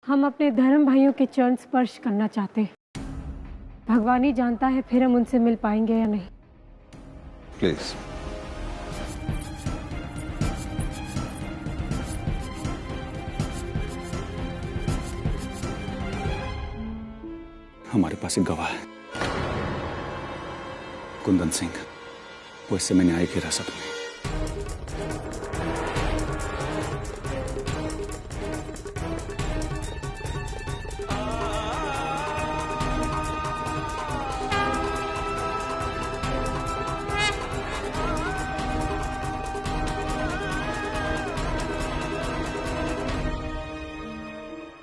हम अपने धर्म भाइयों के चरण स्पर्श करना चाहते हैं। भगवान ही जानता है फिर हम उनसे मिल पाएंगे या नहीं। प्लीज। हमारे पास एक गवाह है, कुंदन सिंह। वो इस समय न्यायिक हिरासत में।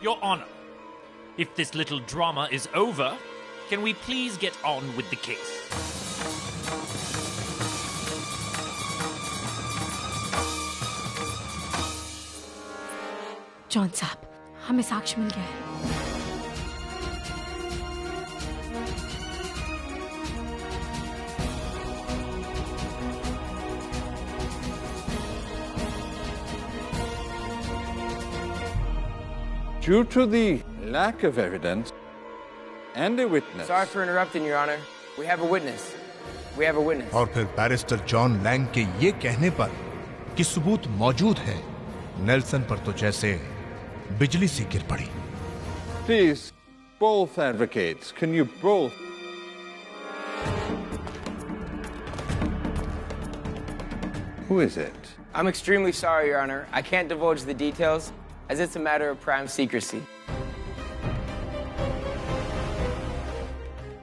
Your Honor, if this little drama is over, can we please get on with the case? John साहब, हमें साक्ष्य मिल गया है। Due to the lack of evidence and a witness. Sorry for interrupting, Your Honor. We have a witness. We have a witness. और फिर barrister John Lang के ये कहने पर कि सबूत मौजूद है, नेल्सन पर तो जैसे बिजली सी गिर पड़ी। Please, both advocates, can you both? Who is it? I'm extremely sorry, Your Honor. I can't divulge the details as it's a matter of prime secrecy.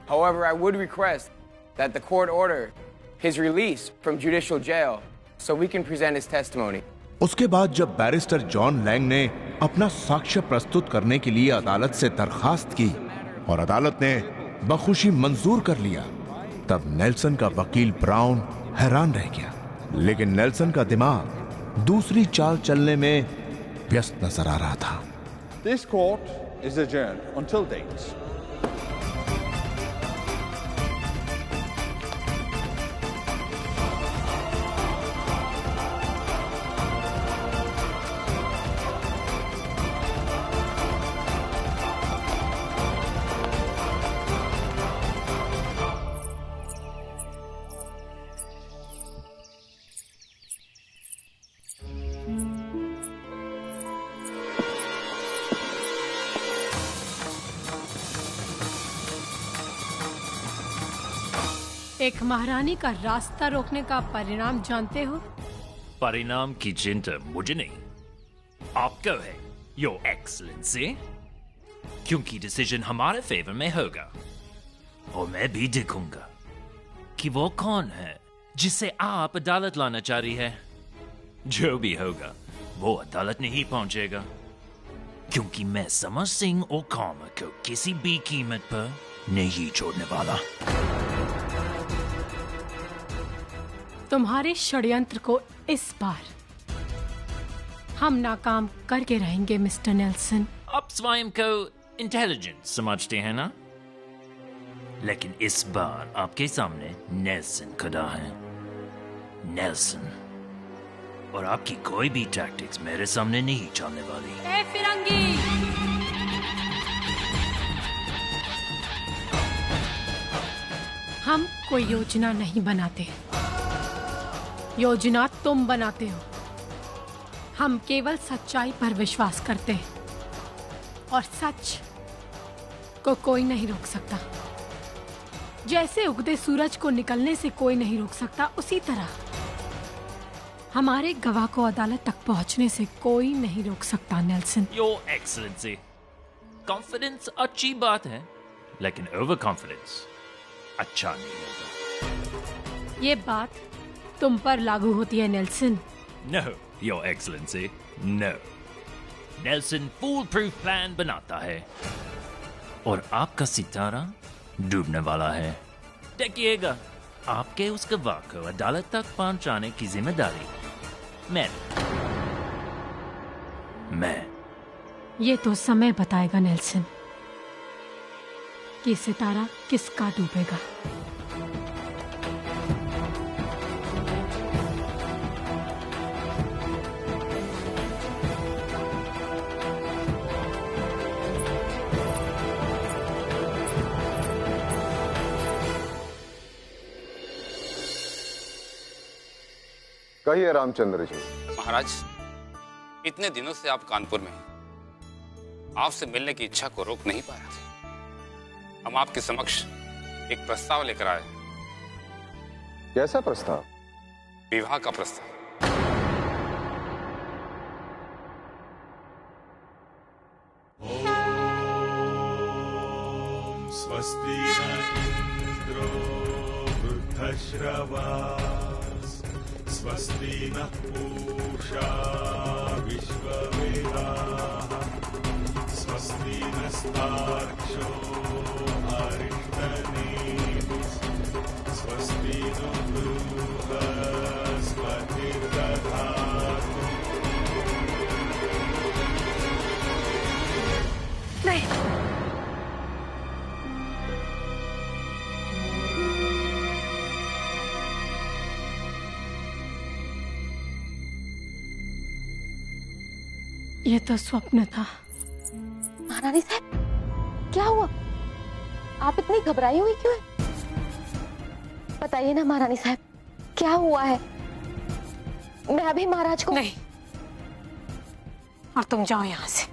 However, I would request that the court order his release from judicial jail so we can present his testimony. उसके बाद जब barrister John Lang ने अपना साक्ष्य प्रस्तुत करने के लिए अदालत से दरखास्त की और अदालत ने बखुशी मंजूर कर लिया, तब नेल्सन का वकील ब्राउन हैरान रह गया। लेकिन नेल्सन का दिमाग दूसरी चाल चलने में व्यस्त नजर आ रहा था। This court is adjourned until date. एक महारानी का रास्ता रोकने का परिणाम जानते हो? परिणाम की चिंता मुझे नहीं, आपको है, योर एक्सीलेंसी, क्योंकि डिसीजन हमारे फेवर में होगा और मैं भी देखूंगा कि वो कौन है जिसे आप अदालत लाना चाह रही है। जो भी होगा वो अदालत नहीं पहुंचेगा, क्योंकि मैं समर सिंह और कामा को किसी भी कीमत पर नहीं छोड़ने वाला। तुम्हारे षड्यंत्र को इस बार हम नाकाम करके रहेंगे मिस्टर नेल्सन। आप स्वयं को इंटेलिजेंट समझते हैं ना? लेकिन इस बार आपके सामने नेल्सन खड़ा है, नेल्सन, और आपकी कोई भी टैक्टिक्स मेरे सामने नहीं चलने वाली। ए फिरंगी! हम कोई योजना नहीं बनाते, योजना तुम बनाते हो। हम केवल सच्चाई पर विश्वास करते हैं और सच को कोई नहीं रोक सकता। जैसे उगते सूरज को निकलने से कोई नहीं रोक सकता, उसी तरह हमारे गवाह को अदालत तक पहुंचने से कोई नहीं रोक सकता। नेल्सन, योर एक्सीलेंसी, कॉन्फिडेंस अच्छी बात है, लेकिन ओवर कॉन्फिडेंस अच्छा नहीं होगा। ये बात तुम पर लागू होती है Nelson. No, Your Excellency, no. Nelson foolproof plan बनाता है और आपका सितारा डूबने वाला है। देखिएगा, आपके उस गवाह को अदालत तक पहुंचाने की जिम्मेदारी मैं। ये तो समय बताएगा नेल्सन कि सितारा किसका डूबेगा। कहिए रामचंद्र जी। महाराज, इतने दिनों से आप कानपुर में हैं। आपसे मिलने की इच्छा को रोक नहीं पाया थे। हम आपके समक्ष एक प्रस्ताव लेकर आए। कैसा प्रस्ताव? विवाह का प्रस्ताव। स्वस्ति न इंद्रो वृद्धश्रवास् स्वस्ति न पूषा विश्ववेदाः स्वस्ति नस्तार्क्ष्यो अरिष्टनेमिः स्वस्ति नो बृहस्पतिर्दधातु। नहीं, ये तो स्वप्न था। महारानी साहब, क्या हुआ? आप इतनी घबराई हुई क्यों है? बताइए ना महारानी साहब, क्या हुआ है? मैं अभी महाराज को... नहीं, और तुम जाओ यहां से।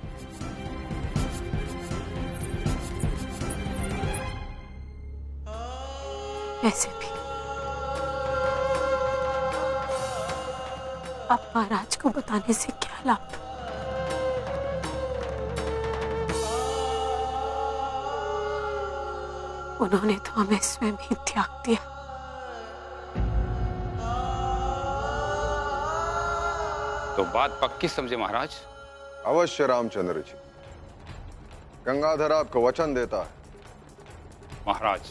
ऐसे भी अब महाराज को बताने से क्या लाभ? उन्होंने तो हमें स्वयं ही त्याग दिया। तो बात पक्की समझे महाराज? अवश्य रामचंद्र जी। गंगाधर आपको वचन देता है। महाराज,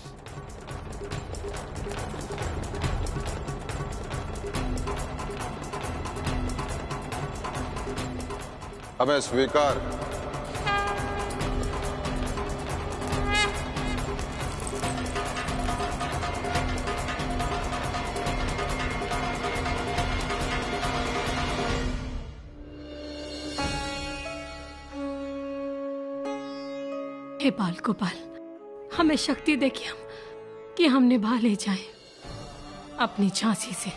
हमें स्वीकार। हे बाल गोपाल, हमें शक्ति दे कि हम निभा ले जाएं अपनी झांसी से,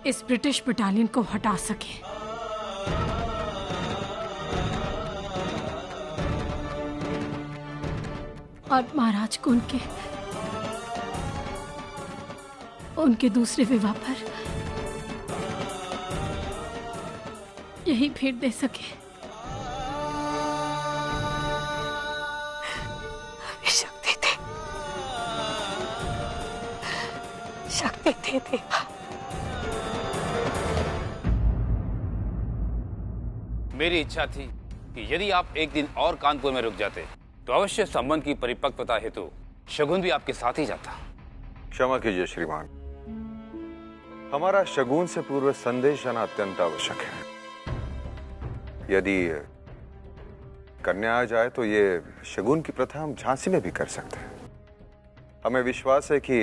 इस ब्रिटिश बटालियन को हटा सके। और महाराज को उनके दूसरे विवाह पर यही भेंट दे सके। शक्ति दे देवा। मेरी इच्छा थी कि यदि आप एक दिन और कानपुर में रुक जाते तो अवश्य संबंध की परिपक्वता हेतु शगुन भी आपके साथ ही जाता। क्षमा कीजिए श्रीमान, हमारा शगुन से पूर्व संदेश जाना अत्यंत आवश्यक है। यदि कन्या आ जाए तो ये शगुन की प्रथा हम झांसी में भी कर सकते हैं। हमें विश्वास है कि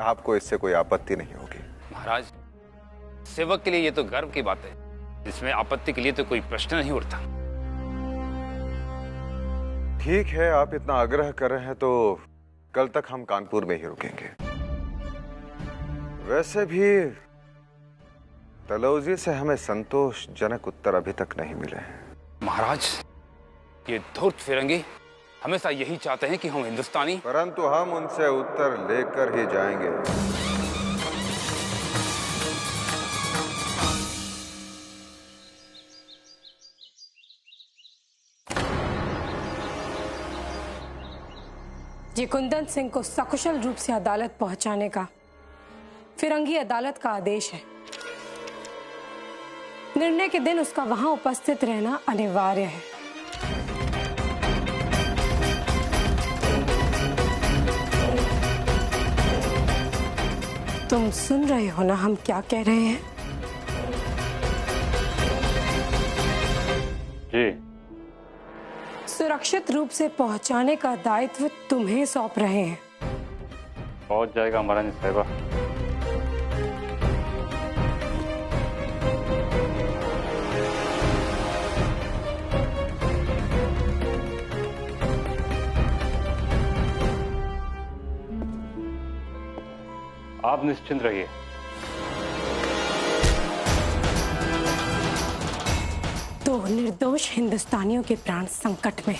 आपको इससे कोई आपत्ति नहीं होगी। महाराज, सेवक के लिए ये तो गर्व की बात है, इसमें आपत्ति के लिए तो कोई प्रश्न नहीं उठता। ठीक है, आप इतना आग्रह कर रहे हैं तो कल तक हम कानपुर में ही रुकेंगे। वैसे भी तलौजी से हमें संतोषजनक उत्तर अभी तक नहीं मिले हैं। महाराज, ये धूर्त फिरंगी हमेशा यही चाहते हैं कि हम हिंदुस्तानी, परंतु हम उनसे उत्तर लेकर ही जाएंगे। ये कुंदन सिंह को सकुशल रूप से अदालत पहुंचाने का फिरंगी अदालत का आदेश है। निर्णय के दिन उसका वहां उपस्थित रहना अनिवार्य है। तुम सुन रहे हो ना हम क्या कह रहे हैं? जी। सुरक्षित रूप से पहुंचाने का दायित्व तुम्हें सौंप रहे हैं। पहुंच जाएगा महारानी साहिबा। आप निश्चिंत रहिए, तो निर्दोष हिंदुस्तानियों के प्राण संकट में,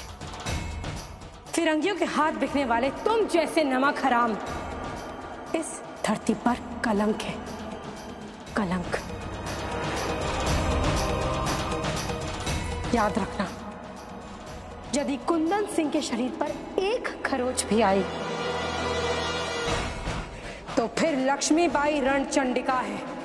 फिरंगियों के हाथ बिकने वाले तुम जैसे नमक हराम इस धरती पर कलंक है, कलंक। याद रखना, यदि कुंदन सिंह के शरीर पर एक खरोच भी आई तो फिर लक्ष्मीबाई रणचंडिका है।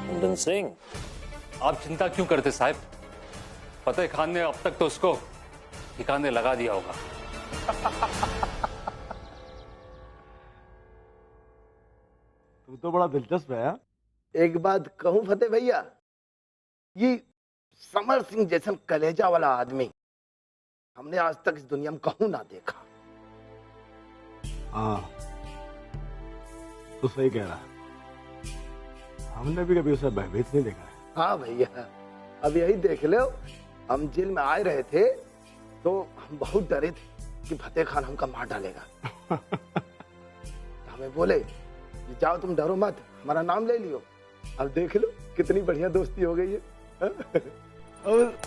कुंदन सिंह, आप चिंता क्यों करते साहब? फतेह खान ने अब तक तो उसको ठिकाने लगा दिया होगा। तू तो बड़ा दिलचस्प है। एक बात कहूं फतेह भैया, ये समर सिंह जैसा कलेजा वाला आदमी हमने आज तक इस दुनिया में कहूं ना देखा। हाँ, तो सही कह रहा है, हमने भी कभी उसे भयभीत नहीं देखा है। हाँ भैया, अब यही देख लो, हम जेल में आए रहे थे तो हम बहुत डरे थे कि फतेह खान हमका मार डालेगा। हमें बोले जाओ तुम डरो मत, हमारा नाम ले लियो। अब देख लो कितनी बढ़िया दोस्ती हो गई है। और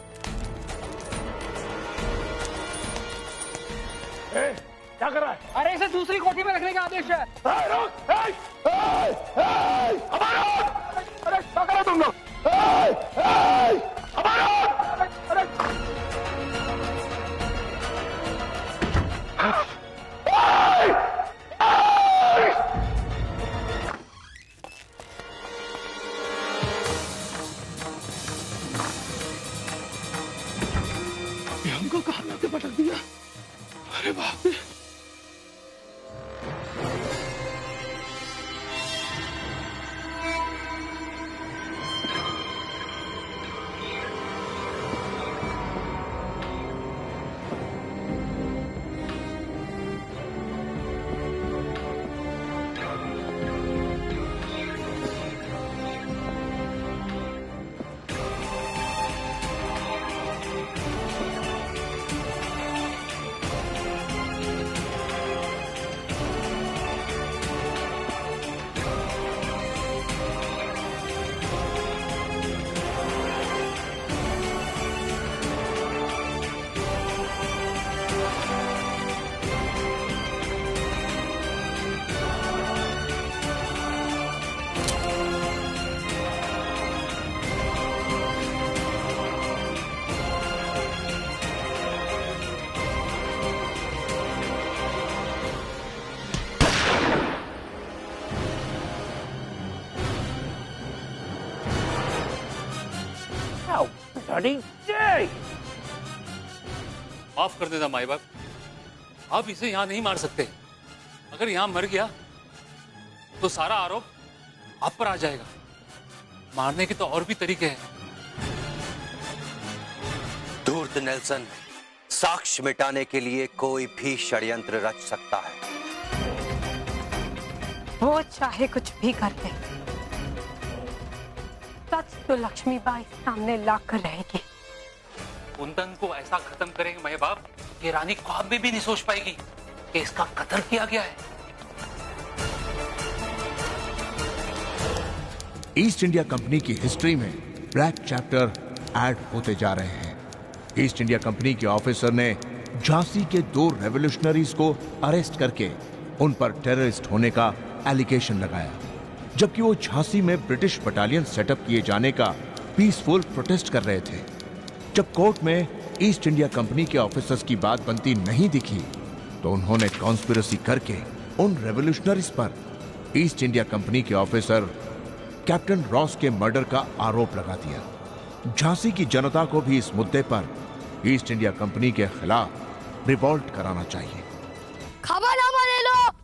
क्या कर रहा है? अरे इसे दूसरी कोठी में रखने का आदेश है। अरे क्या कर रहे तुम लोग? हमको कहाँ लाके पटक दिया? अरे बाप रे! माफ कर देना माई बाप, आप इसे यहां नहीं मार सकते। अगर यहां मर गया तो सारा आरोप आप पर आ जाएगा। मारने के तो और भी तरीके हैं। धूर्त नेल्सन साक्ष्य मिटाने के लिए कोई भी षड्यंत्र रच सकता है। वो चाहे कुछ भी कर दे, सच तो लक्ष्मीबाई सामने ला कर रहेगी। कुंदन को ऐसा खत्म करेंगे माई बाप कि रानी ख्वाब में भी नहीं सोच पाएगी कि इसका कत्ल किया गया है। ईस्ट इंडिया कंपनी की हिस्ट्री में ब्लैक चैप्टर ऐड होते जा रहे हैं। ईस्ट इंडिया कंपनी के ऑफिसर ने झांसी के 2 रेवोल्यूशनरीज को अरेस्ट करके उन पर टेररिस्ट होने का एलिगेशन लगाया, जबकि वो झांसी में ब्रिटिश बटालियन सेटअप किए जाने का पीसफुल प्रोटेस्ट कर रहे थे। जब कोर्ट में ईस्ट इंडिया कंपनी के ऑफिसर्स की बात बनती नहीं दिखी तो उन्होंने कॉन्स्पिरेसी करके उन रेवोल्यूशनरीज पर ईस्ट इंडिया कंपनी के ऑफिसर कैप्टन रॉस के मर्डर का आरोप लगा दिया। झांसी की जनता को भी इस मुद्दे पर ईस्ट इंडिया कंपनी के खिलाफ रिवॉल्ट कराना चाहिए। खबरनामा ले लो।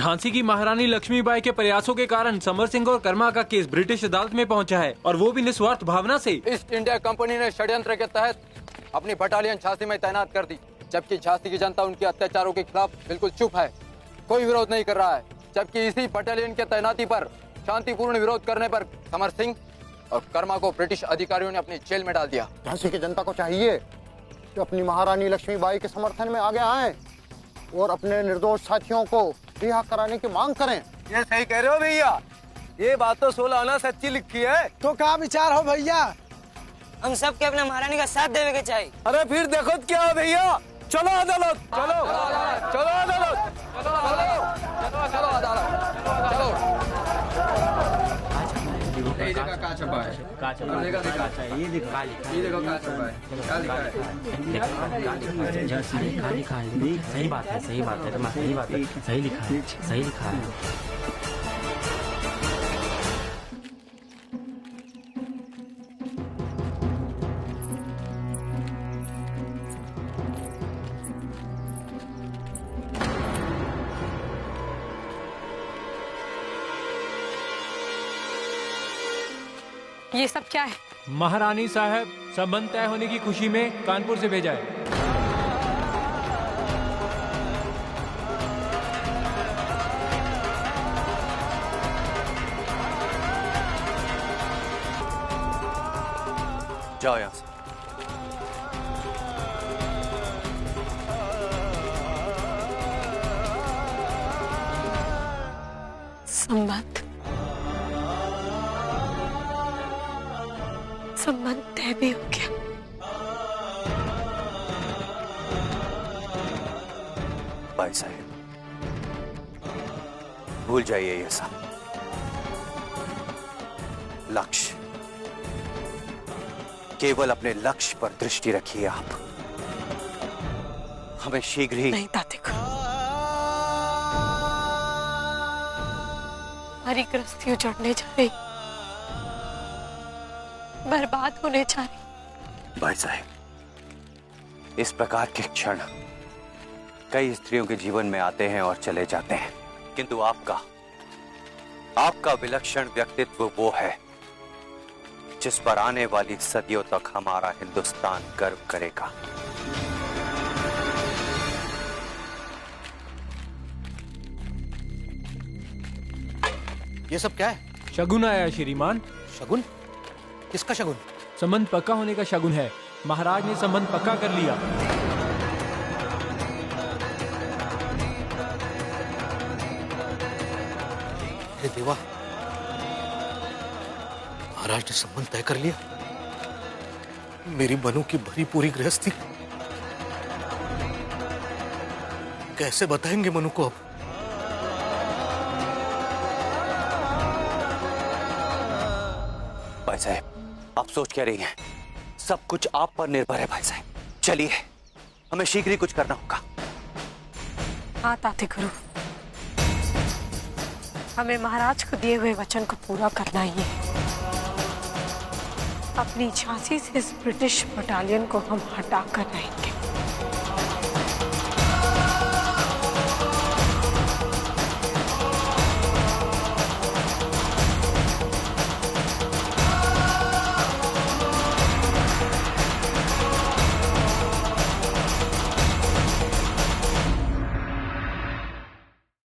झांसी की महारानी लक्ष्मीबाई के प्रयासों के कारण समर सिंह और कर्मा का केस ब्रिटिश अदालत में पहुंचा है, और वो भी निस्वार्थ भावना से। ईस्ट इंडिया कंपनी ने षड्यंत्र के तहत अपनी बटालियन झांसी में तैनात कर दी, जबकि झांसी की जनता उनके अत्याचारों के खिलाफ बिल्कुल चुप है, कोई विरोध नहीं कर रहा है। जबकि इसी बटालियन के तैनाती पर शांतिपूर्ण विरोध करने पर समर सिंह और कर्मा को ब्रिटिश अधिकारियों ने अपनी जेल में डाल दिया। झांसी की जनता को चाहिए कि अपनी महारानी लक्ष्मीबाई के समर्थन में आगे आए और अपने निर्दोष साथियों को रिहा कराने की मांग करें। ये सही कह रहे हो भैया, ये बात तो 16 आना सच्ची लिखी है। तो क्या विचार हो भैया? हम सब के अपने महारानी का साथ देवे के चाहिए। अरे फिर देखो क्या है भैया, चलो अदालत, चलो चलो अदालत, चलो अदालत, चलो। ये देखो क्या छपा है, ये देखो क्या छपा है, क्या लिखा है। सही बात है, सही बात है, सही बात है, सही लिखा है, सही लिखा है। ये सब क्या है? महारानी साहब संबंध तय होने की खुशी में कानपुर से भेजा है। जाओ यहाँ से। संबंध तय भी हो गया। भाई साहब, भूल जाइए ये सब। लक्ष्य, केवल अपने लक्ष्य पर दृष्टि रखिए आप। हमें शीघ्र ही नहीं तातिक, हमारी गृहस्थी उजड़ने जा रही, बर्बाद होने जा रही। भाई साहब, इस प्रकार के क्षण कई स्त्रियों के जीवन में आते हैं और चले जाते हैं, किंतु आपका विलक्षण व्यक्तित्व वो है जिस पर आने वाली सदियों तक हमारा हिंदुस्तान गर्व करेगा। ये सब क्या है? शगुन आया है श्रीमान। शगुन? किसका शगुन? संबंध पक्का होने का शगुन है। महाराज ने संबंध पक्का कर लिया। अरे देवा, महाराज ने संबंध तय कर लिया। मेरी मनु की भरी पूरी गृहस्थी कैसे बताएंगे मनु को अब? भाई साहब, आप सोच क्या रही हैं? सब कुछ आप पर निर्भर है भाई साहब। चलिए, हमें शीघ्र ही कुछ करना होगा। हाँ ताते गुरु, हमें महाराज को दिए हुए वचन को पूरा करना ही है। अपनी झांसी से इस ब्रिटिश बटालियन को हम हटा कर रहेंगे।